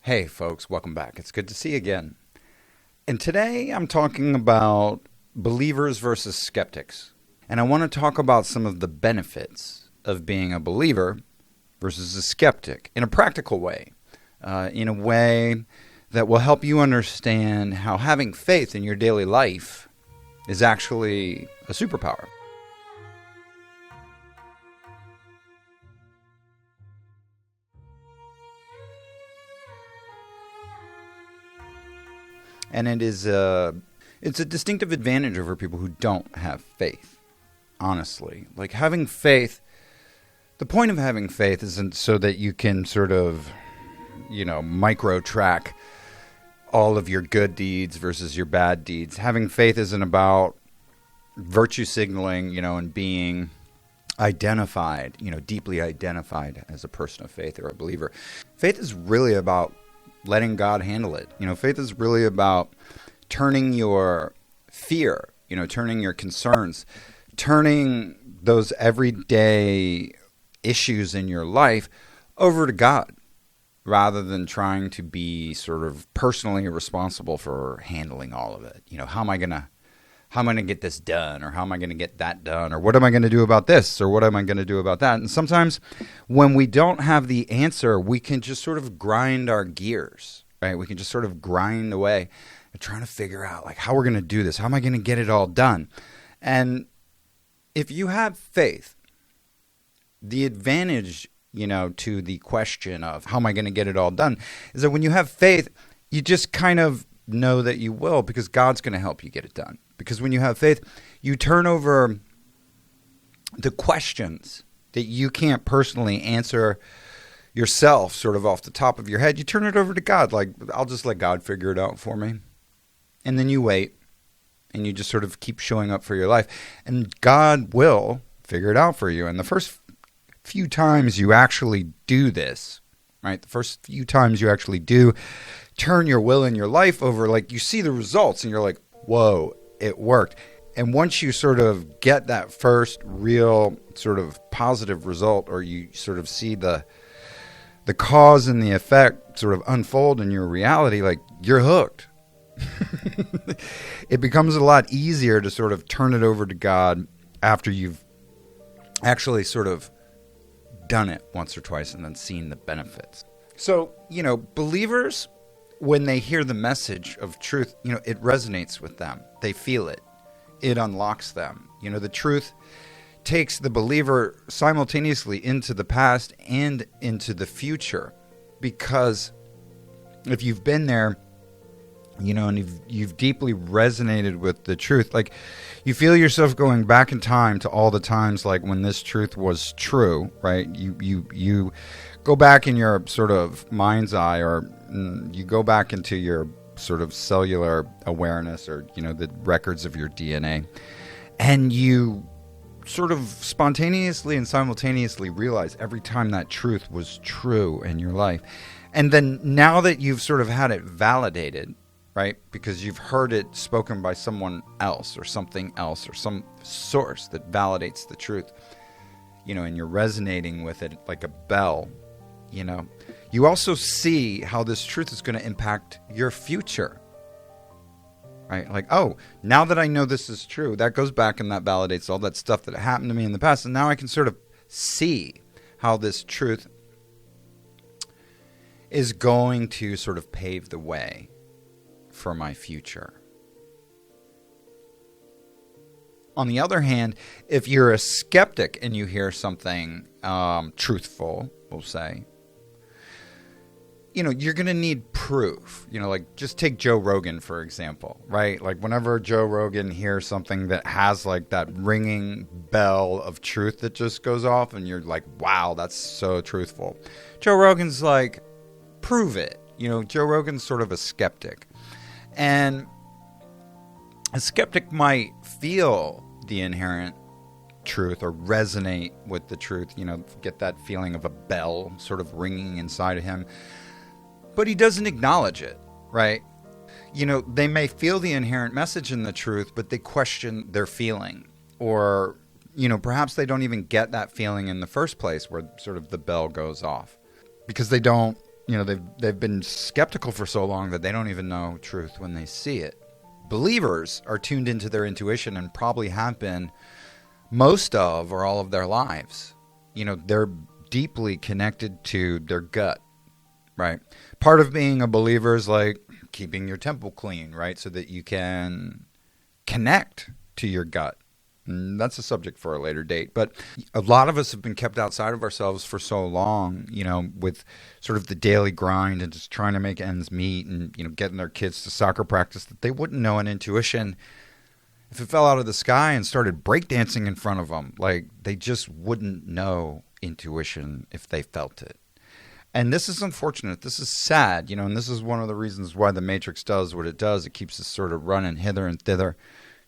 Hey folks, welcome back. It's good to see you again. And today I'm talking about believers versus skeptics. And I want to talk about some of the benefits of being a believer versus a skeptic in a practical way, in a way that will help you understand how having faith in your daily life is actually a superpower. And it's a distinctive advantage over people who don't have faith, honestly. Like having faith, the point of having faith isn't so that you can sort of, micro track all of your good deeds versus your bad deeds. Having faith isn't about virtue signaling, and being identified, deeply identified as a person of faith or a believer. Faith is really about letting God handle it. Faith is really about turning your fear, turning your concerns, turning those everyday issues in your life over to God, rather than trying to be sort of personally responsible for handling all of it. How am I going to get this done, or how am I going to get that done, or what am I going to do about this, or what am I going to do about that? And sometimes when we don't have the answer, we can just sort of grind our gears, right? We can just sort of grind away and trying to figure out like how we're going to do this. How am I going to get it all done? And if you have faith, the advantage, to the question of how am I going to get it all done is that when you have faith, you just kind of know that you will, because God's going to help you get it done. Because when you have faith, you turn over the questions that you can't personally answer yourself sort of off the top of your head. You turn it over to God. Like, I'll just let God figure it out for me. And then you wait, and you just sort of keep showing up for your life. And God will figure it out for you. And the first few times you actually do this, right? The first few times you actually do turn your will and your life over, like you see the results and you're like, whoa, it worked. And once you sort of get that first real sort of positive result, or you sort of see the cause and the effect sort of unfold in your reality, like you're hooked. It becomes a lot easier to sort of turn it over to God after you've actually sort of done it once or twice and then seen the benefits. So, believers, when they hear the message of truth, it resonates with them. They feel it. It unlocks them. The truth takes the believer simultaneously into the past and into the future. Because if you've been there, and you've deeply resonated with the truth, like you feel yourself going back in time to all the times like when this truth was true, right? You go back in your sort of mind's eye, or you go back into your sort of cellular awareness, or the records of your DNA, and you sort of spontaneously and simultaneously realize every time that truth was true in your life. And then now that you've sort of had it validated, right? Because you've heard it spoken by someone else or something else or some source that validates the truth, and you're resonating with it like a bell, You also see how this truth is going to impact your future, right? Like, oh, now that I know this is true, that goes back and that validates all that stuff that happened to me in the past. And now I can sort of see how this truth is going to sort of pave the way for my future. On the other hand, if you're a skeptic and you hear something truthful, we'll say, you're going to need proof. Like just take Joe Rogan, for example, right? Like whenever Joe Rogan hears something that has like that ringing bell of truth that just goes off and you're like, wow, that's so truthful. Joe Rogan's like, prove it. Joe Rogan's sort of a skeptic. And a skeptic might feel the inherent truth or resonate with the truth, get that feeling of a bell sort of ringing inside of him. But he doesn't acknowledge it, right? They may feel the inherent message in the truth, but they question their feeling. Or, perhaps they don't even get that feeling in the first place where sort of the bell goes off. Because they don't they've been skeptical for so long that they don't even know truth when they see it. Believers are tuned into their intuition and probably have been most of or all of their lives. They're deeply connected to their gut, right? Part of being a believer is like keeping your temple clean, right? So that you can connect to your gut. And that's a subject for a later date. But a lot of us have been kept outside of ourselves for so long, with sort of the daily grind and just trying to make ends meet and, getting their kids to soccer practice, that they wouldn't know an intuition if it fell out of the sky and started breakdancing in front of them. Like, they just wouldn't know intuition if they felt it. And this is unfortunate. This is sad, and this is one of the reasons why the Matrix does what it does. It keeps us sort of running hither and thither,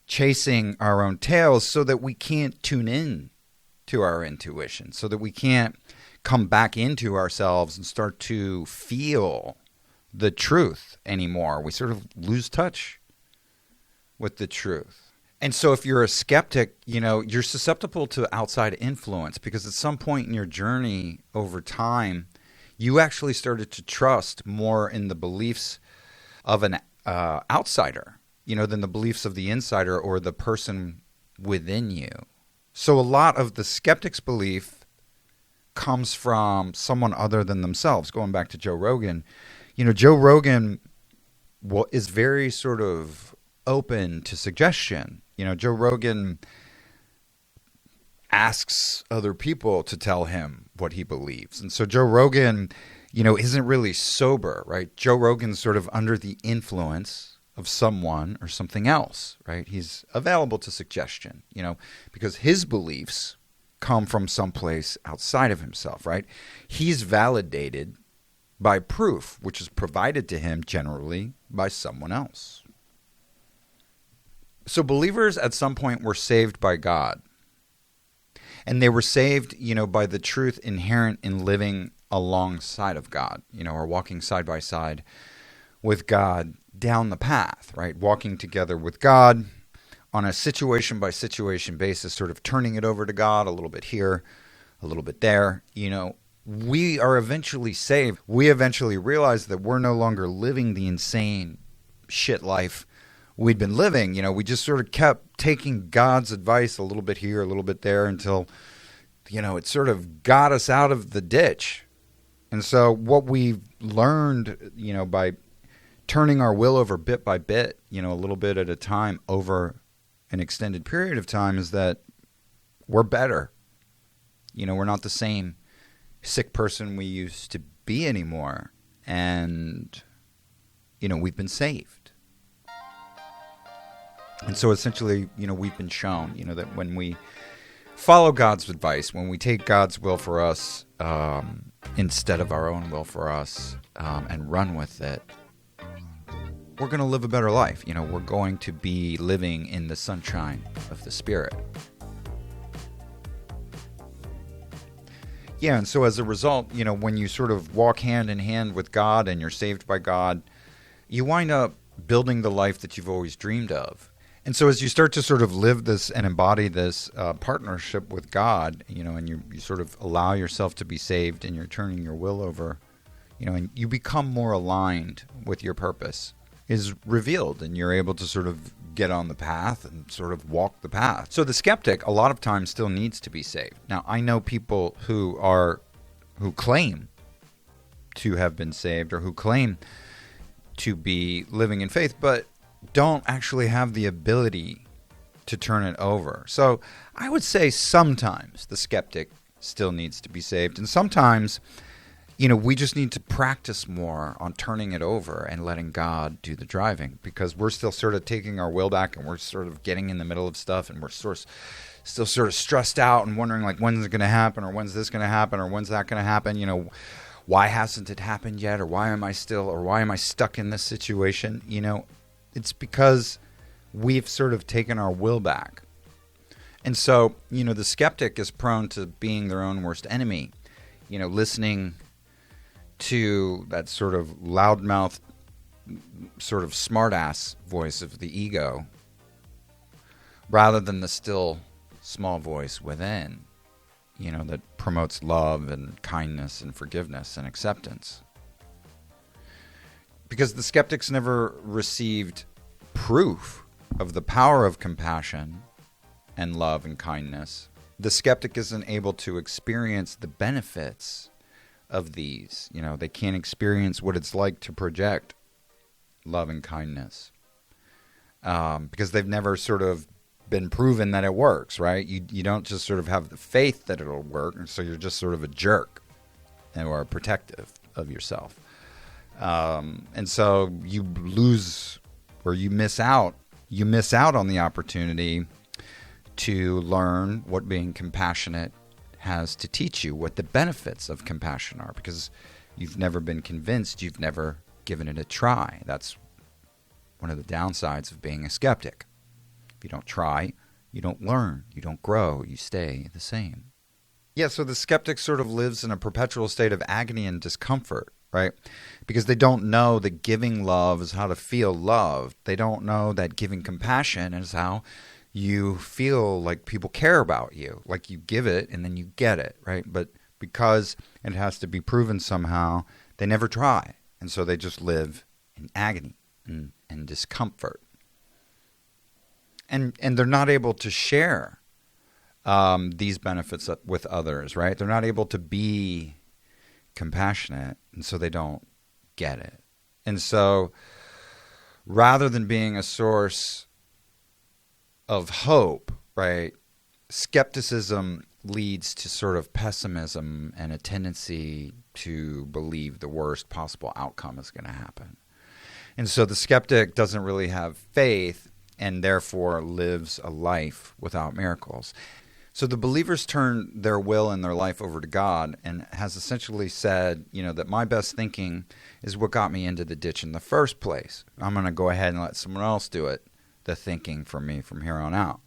chasing our own tails, so that we can't tune in to our intuition, so that we can't come back into ourselves and start to feel the truth anymore. We sort of lose touch with the truth. And so if you're a skeptic, you're susceptible to outside influence, because at some point in your journey over time, you actually started to trust more in the beliefs of an outsider, than the beliefs of the insider or the person within you. So a lot of the skeptic's belief comes from someone other than themselves. Going back to Joe Rogan, Joe Rogan is very sort of open to suggestion. Joe Rogan asks other people to tell him what he believes. And so Joe Rogan, isn't really sober, right? Joe Rogan's sort of under the influence of someone or something else, right? He's available to suggestion, because his beliefs come from someplace outside of himself, right? He's validated by proof, which is provided to him generally by someone else. So believers at some point were saved by God. And they were saved, by the truth inherent in living alongside of God, or walking side by side with God down the path, right? Walking together with God on a situation by situation basis, sort of turning it over to God a little bit here, a little bit there. We are eventually saved. We eventually realize that we're no longer living the insane shit life we'd been living. We just sort of kept taking God's advice a little bit here, a little bit there, until, it sort of got us out of the ditch. And so what we've learned, by turning our will over bit by bit, a little bit at a time over an extended period of time, is that we're better. We're not the same sick person we used to be anymore. And, we've been saved. And so essentially, we've been shown, that when we follow God's advice, when we take God's will for us instead of our own will for us and run with it, we're going to live a better life. We're going to be living in the sunshine of the Spirit. Yeah, and so as a result, when you sort of walk hand in hand with God and you're saved by God, you wind up building the life that you've always dreamed of. And so as you start to sort of live this and embody this partnership with God, and you sort of allow yourself to be saved and you're turning your will over, and you become more aligned with your purpose, is revealed, and you're able to sort of get on the path and sort of walk the path. So the skeptic a lot of times still needs to be saved. Now, I know people who claim to have been saved or who claim to be living in faith, but don't actually have the ability to turn it over. So I would say sometimes the skeptic still needs to be saved, and sometimes we just need to practice more on turning it over and letting God do the driving, because we're still sort of taking our will back and we're sort of getting in the middle of stuff, and we're still sort of stressed out and wondering, like, when's it going to happen, or when's this going to happen, or when's that going to happen? Why hasn't it happened yet, or why am I stuck in this situation? It's because we've sort of taken our will back. And so, the skeptic is prone to being their own worst enemy, listening to that sort of loudmouth, sort of smartass voice of the ego, rather than the still small voice within, that promotes love and kindness and forgiveness and acceptance. because the skeptics never received proof of the power of compassion and love and kindness. The skeptic isn't able to experience the benefits of these. They can't experience what it's like to project love and kindness because they've never sort of been proven that it works, right? You don't just sort of have the faith that it'll work, so you're just sort of a jerk or protective of yourself. And so you lose or you miss out on the opportunity to learn what being compassionate has to teach you, what the benefits of compassion are, because you've never been convinced, you've never given it a try. That's one of the downsides of being a skeptic. If you don't try, you don't learn, you don't grow, you stay the same. Yeah, so the skeptic sort of lives in a perpetual state of agony and discomfort, right? Because they don't know that giving love is how to feel loved. They don't know that giving compassion is how you feel like people care about you, like you give it and then you get it, right? But because it has to be proven somehow, they never try. And so they just live in agony and discomfort. And they're not able to share these benefits with others, right? They're not able to be compassionate, and so they don't get it. And so rather than being a source of hope, right, skepticism leads to sort of pessimism and a tendency to believe the worst possible outcome is going to happen. And so the skeptic doesn't really have faith and therefore lives a life without miracles. So the believers turn their will and their life over to God and has essentially said, that my best thinking is what got me into the ditch in the first place. I'm going to go ahead and let someone else do it, the thinking for me from here on out.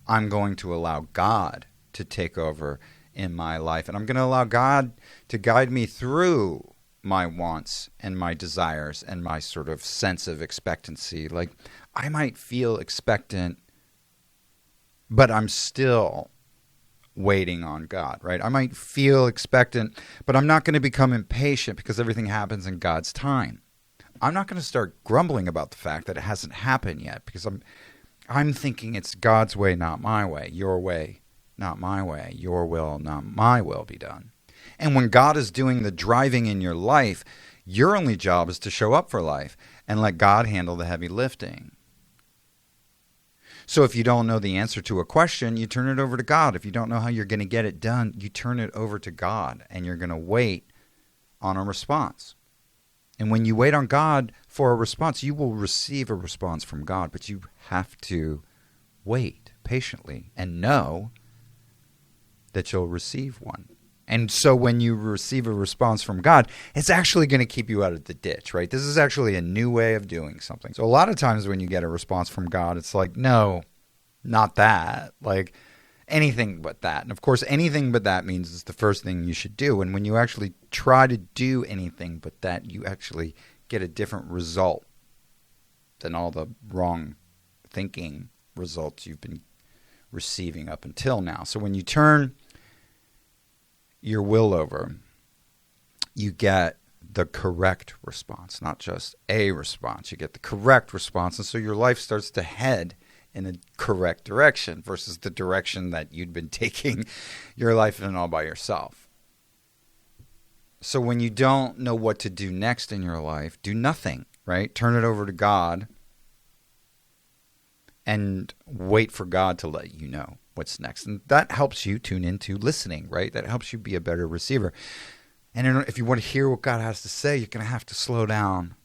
I'm going to allow God to take over in my life, and I'm going to allow God to guide me through my wants and my desires and my sort of sense of expectancy. Like, I might feel expectant, but I'm still waiting on God, right? I might feel expectant, but I'm not going to become impatient because everything happens in God's time. I'm not going to start grumbling about the fact that it hasn't happened yet because I'm thinking it's God's way, not my way. Your way, not my way. Your will, not my will be done. And when God is doing the driving in your life, your only job is to show up for life and let God handle the heavy lifting. So if you don't know the answer to a question, you turn it over to God. If you don't know how you're going to get it done, you turn it over to God, and you're going to wait on a response. And when you wait on God for a response, you will receive a response from God, but you have to wait patiently and know that you'll receive one. And so when you receive a response from God, it's actually going to keep you out of the ditch, right? This is actually a new way of doing something. So a lot of times when you get a response from God, it's like, no, not that. Like anything but that. And of course, anything but that means it's the first thing you should do. And when you actually try to do anything but that, you actually get a different result than all the wrong thinking results you've been receiving up until now. So when you turn your will over, you get the correct response, not just a response. You get the correct response, and so your life starts to head in a correct direction versus the direction that you'd been taking your life in all by yourself. So when you don't know what to do next in your life, do nothing, right? Turn it over to God and wait for God to let you know what's next. And that helps you tune into listening, right? That helps you be a better receiver. And if you want to hear what God has to say, you're going to have to slow down,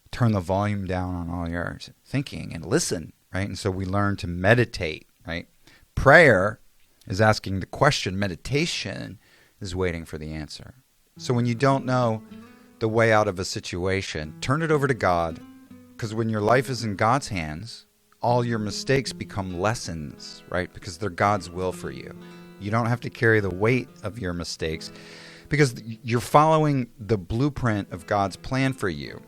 turn the volume down on all your thinking and listen, right? And so we learn to meditate, right? Prayer is asking the question. Meditation is waiting for the answer. So when you don't know the way out of a situation, turn it over to God, because when your life is in God's hands, all your mistakes become lessons, right? Because they're God's will for you. You don't have to carry the weight of your mistakes because you're following the blueprint of God's plan for you,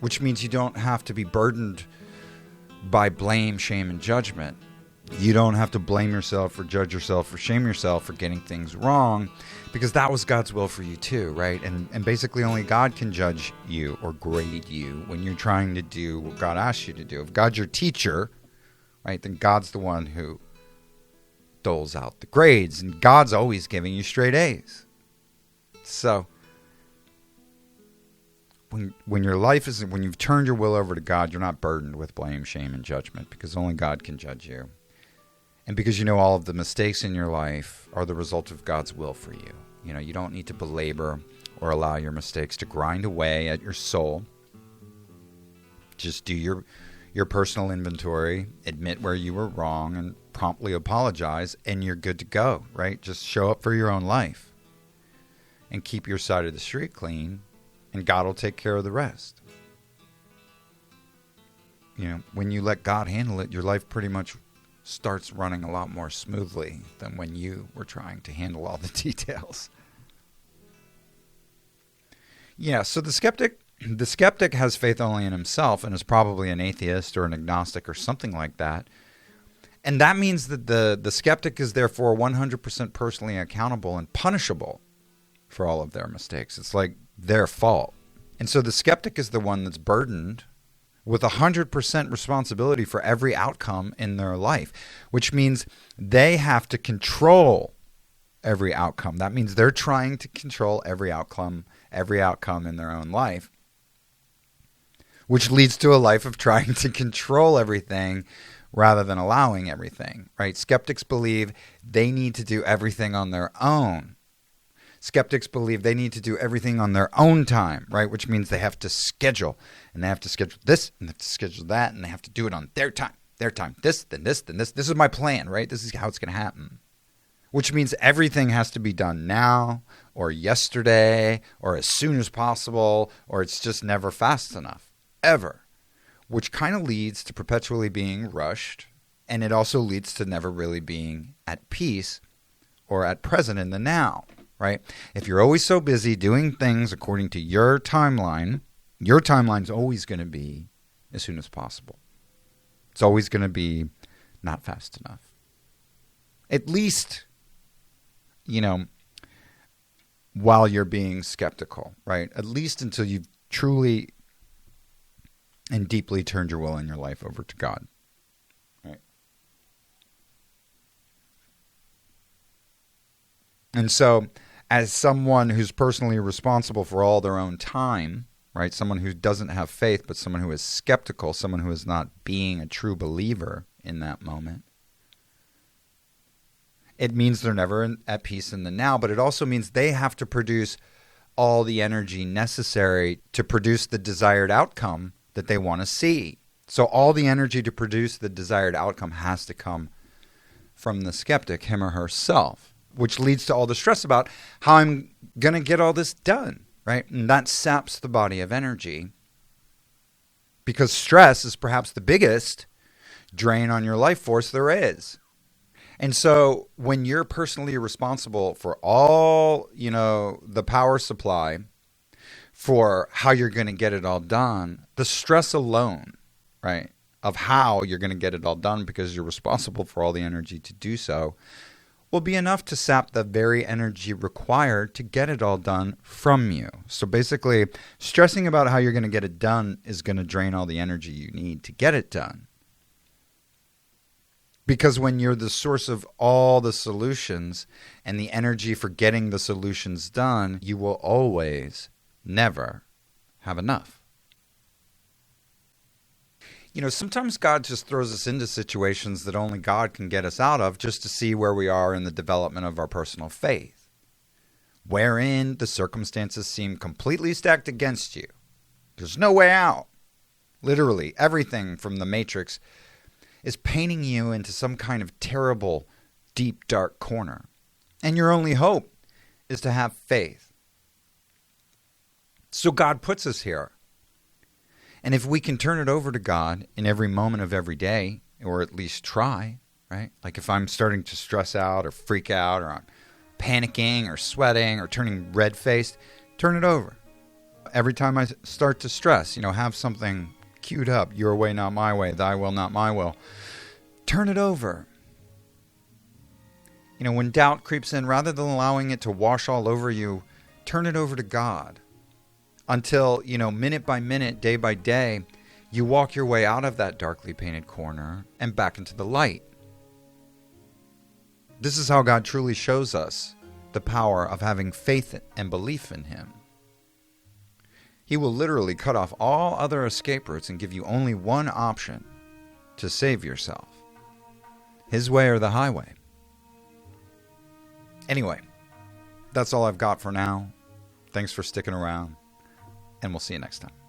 which means you don't have to be burdened by blame, shame, and judgment. You don't have to blame yourself or judge yourself or shame yourself for getting things wrong, because that was God's will for you too, right? And basically only God can judge you or grade you when you're trying to do what God asks you to do. If God's your teacher, right, then God's the one who doles out the grades, and God's always giving you straight A's. So when your life is, when you've turned your will over to God, you're not burdened with blame, shame, and judgment, because only God can judge you. And because you know all of the mistakes in your life are the result of God's will for you. You know, you don't need to belabor or allow your mistakes to grind away at your soul. Just do your personal inventory, admit where you were wrong, and promptly apologize, and you're good to go, right? Just show up for your own life and keep your side of the street clean, and God will take care of the rest. You know, when you let God handle it, your life pretty much starts running a lot more smoothly than when you were trying to handle all the details. Yeah, so the skeptic has faith only in himself and is probably an atheist or an agnostic or something like that. And that means that the skeptic is therefore 100% personally accountable and punishable for all of their mistakes. It's like their fault. And so the skeptic is the one that's burdened with 100% responsibility for every outcome in their life, which means they have to control every outcome. That means they're trying to control every outcome in their own life, which leads to a life of trying to control everything rather than allowing everything, right? Skeptics believe they need to do everything on their own. Skeptics believe they need to do everything on their own time, right? Which means they have to schedule, and they have to schedule this, and they have to schedule that, and they have to do it on their time. This, then this, then this. This is my plan, right? This is how it's going to happen. Which means everything has to be done now, or yesterday, or as soon as possible, or it's just never fast enough, ever. Which kind of leads to perpetually being rushed, and it also leads to never really being at peace or at present in the now. Right? If you're always so busy doing things according to your timeline's always going to be as soon as possible. It's always going to be not fast enough. At least, you know, while you're being skeptical, right? At least until you've truly and deeply turned your will and your life over to God. Right? And so, as someone who's personally responsible for all their own time, right? Someone who doesn't have faith, but someone who is skeptical, someone who is not being a true believer in that moment. It means they're never at peace in the now, but it also means they have to produce all the energy necessary to produce the desired outcome that they want to see. So all the energy to produce the desired outcome has to come from the skeptic, him or herself, which leads to all the stress about how I'm going to get all this done, right? And that saps the body of energy, because stress is perhaps the biggest drain on your life force there is. And so when you're personally responsible for all, you know, the power supply for how you're going to get it all done, the stress alone, right, of how you're going to get it all done because you're responsible for all the energy to do so, will be enough to sap the very energy required to get it all done from you. So basically, stressing about how you're going to get it done is going to drain all the energy you need to get it done. Because when you're the source of all the solutions and the energy for getting the solutions done, you will always, never have enough. You know, sometimes God just throws us into situations that only God can get us out of just to see where we are in the development of our personal faith. Wherein the circumstances seem completely stacked against you. There's no way out. Literally, everything from the Matrix is painting you into some kind of terrible, deep, dark corner. And your only hope is to have faith. So God puts us here. And if we can turn it over to God in every moment of every day, or at least try, right? Like if I'm starting to stress out or freak out, or I'm panicking or sweating or turning red-faced, turn it over. Every time I start to stress, you know, have something queued up, your way, not my way, thy will, not my will. Turn it over When doubt creeps in, rather than allowing it to wash all over you, turn it over to God. Until, minute by minute, day by day, you walk your way out of that darkly painted corner and back into the light. This is how God truly shows us the power of having faith and belief in Him. He will literally cut off all other escape routes and give you only one option to save yourself. His way or the highway. Anyway, that's all I've got for now. Thanks for sticking around, and we'll see you next time.